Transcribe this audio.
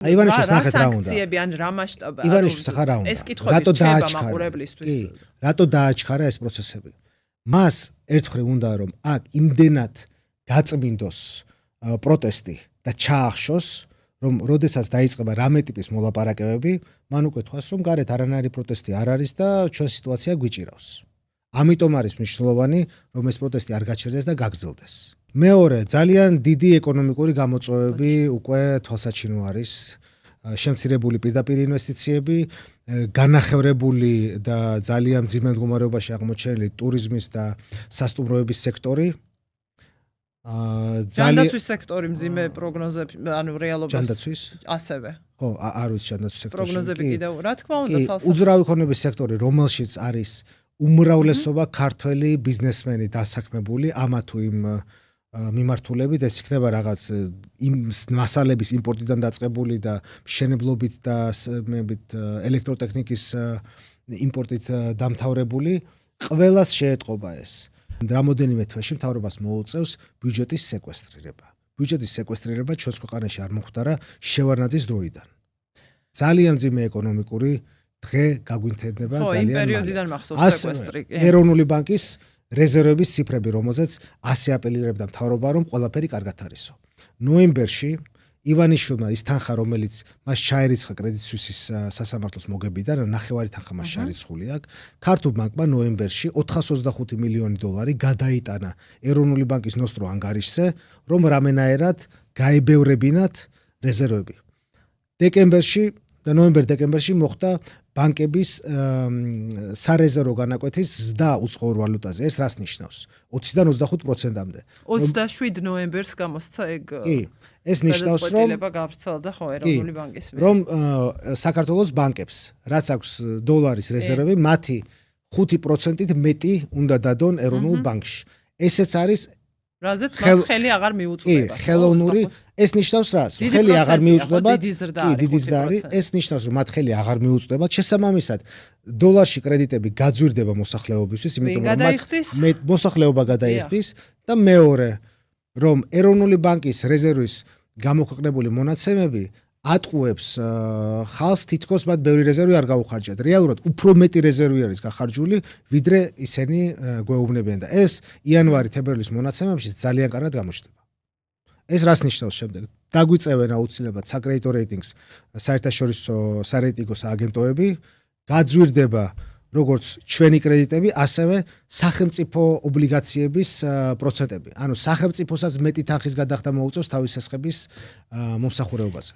ივანიშვილს ნახეთ რა უნდა. სანქციები ან რა მასშტაბი? ივანიშვილს ახლა რა უნდა? ეს კითხვები რჩება მაყურებლისთვის. რატო დააჩქარა ეს პროცესები? მას ერთხელ უნდა რომ აქ იმდენად გაწმინდოს პროტესტი და ჩაახშოს, რომ როდესაც დაიწყება რამე ტიპის მოლაპარაკებები, მან უკვე თქვას, რომ გარეთ არანაირი პროტესტი არ არის და ჩვენ სიტუაცია გვიჭირავს. ამიტომ არის მნიშვნელოვანი, რომ ეს პროტესტი არ გაჩერდეს და გაგრძელდეს. მეორე, ძალიან დიდი ეკონომიკური გამოწვევები უკვე თვალსაჩინო არის. შემცირებული პირდაპირ ინვესტიციები, განახევრებული და ძალიან მძიმე მდგომარეობაში აღმოჩენილი ტურიზმის და სასტუმროების სექტორი. ჯანდაცვის სექტორი მძიმე პროგნოზები, ანუ რეალობას ჯანდაცვის? ასევე. ხო, არ ვიცი ჯანდაცვის სექტორში. პროგნოზები კიდევ, რა თქმა უნდა, თვალსაჩინო. უძრავი ქონების სექტორი, რომელშიც არის უმრავლესობა ქართველი ბიზნესმენი დასაქმებული ამა თუ იმ მიმართულებით, ეს იქნება რაღაც იმ მასალების იმპორტიდან დაწყებული და მშენებლობით და ელექტროტექნიკის იმპორტით დამთავრებული, ყველას შეეტყობა ეს. რამოდენიმე თვეში მთავრობას მოუწევს ბიუჯეტის სეკვესტრირება. ბიუჯეტის სეკვესტრირება ჩვენს ქვეყანაში არ მოხდარა შევარდნაძის დროიდან. ძალიან მძიმე ეკონომიკური დღე გაგვინთებდება ძალიან მალე. პერიოდიდან მახსოვს სეკვესტრი. ეროვნული ბანკის რეზერვების ციფრები, რომელზეც ასე აპელირებდა მთავრობა, რომ ყველაფერი კარგად არისო. ნოემბერში ივანიშვილმა ის თანხა, რომელიც მას ჩაერიცხა კრედიტ სუისის სასამართლოს მოგებიდან, ნახევარი თანხა მას ჩარიცხული აქვს, ქართულ ბანკმა ნოემბერში 425 მილიონი დოლარი გადაიტანა ეროვნული ბანკის ნოსტრო ანგარიშზე, რომ რამენაერად გაებევრებინათ რეზერვები. დეკემბერში და ნოემბერ-დეკემბერში მოხდა ბანკების სარეზერვო განაკვეთის ზრდა უცხოურ ვალუტაზე. ეს რას ნიშნავს? 20-დან 25%-მდე. 27 ნოემბერს გამოსცა ეგ. კი, ეს ნიშნავს, რომ გავრცელდა ხო ეროვნული ბანკის მიერ. რომ საქართველოს ბანკებს, რაც აქვს დოლარის რეზერვები, მათი 5%-ით მეტი უნდა დადონ ეროვნულ ბანკში. ესეც არის რაზეც მათ ხელი აღარ მიუწვდება. ხელოვნური, ეს ნიშნავს რას? ხელი აღარ მიუწვდება. დიდი ზრდა არის. ეს ნიშნავს, რომ მათ ხელი აღარ მიუწვდება. შესაბამისად, დოლარში კრედიტები გაძვირდება მოსახლეობისთვის, იმიტომ რომ მათ მოსახლეობა გადაიხდის და მეორე, რომ ეროვნული ბანკის რეზერვის გამოქვეყნებული მონაცემები ატყუებს ხალხს თითქოს მათ ბევრი რეზერვი არ გაუხარჯათ. რეალურად უფრო მეტი რეზერვი არის გახარჯული, ვიდრე ისინი გვეუბნებიან და ეს იანვარი-თებერვლის მონაცემებში ძალიან კარგად გამოჩნდება. ეს რას ნიშნავს შემდეგ? დაგვიწევენ აუცილებლად საკრედიტო რეიტინგს საერთაშორისო სარეიტინგო აგენტოები, გაძვირდება როგორც ჩვენი კრედიტები, ასევე სახელმწიფო ობლიგაციების პროცენტები. ანუ სახელმწიფოსაც მეტი თანხის გადახდა მოუწევს თავის ესხების მომსახურებაზე.